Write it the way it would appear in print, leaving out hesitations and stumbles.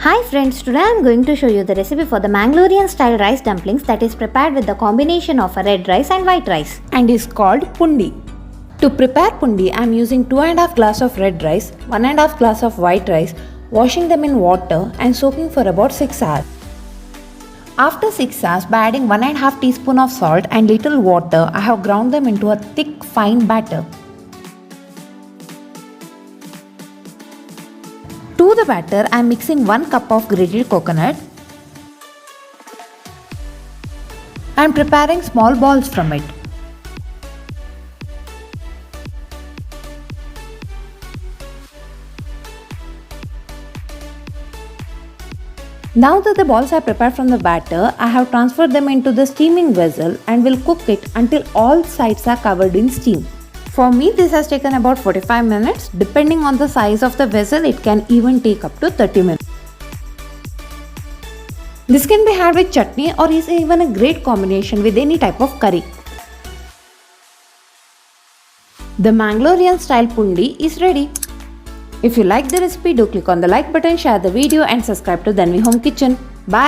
Hi friends, today I am going to show you the recipe for the Mangalorean style rice dumplings that is prepared with the combination of a red rice and white rice and is called Pundi. To prepare Pundi, I am using 2.5 glass of red rice, 1.5 glass of white rice, washing them in water and soaking for about 6 hours. After 6 hours, by adding 1.5 teaspoon of salt and little water, I have ground them into a thick fine batter. To the batter, I am mixing 1 cup of grated coconut. I am preparing small balls from it. Now that the balls are prepared from the batter, I have transferred them into the steaming vessel and will cook it until all sides are covered in steam. For me, this has taken about 45 minutes. Depending on the size of the vessel, it can even take up to 30 minutes. This can be had with chutney or is even a great combination with any type of curry. The Mangalorean style Pundi is ready. If you like the recipe, do click on the like button, share the video and subscribe to Dhanvi Home Kitchen. Bye.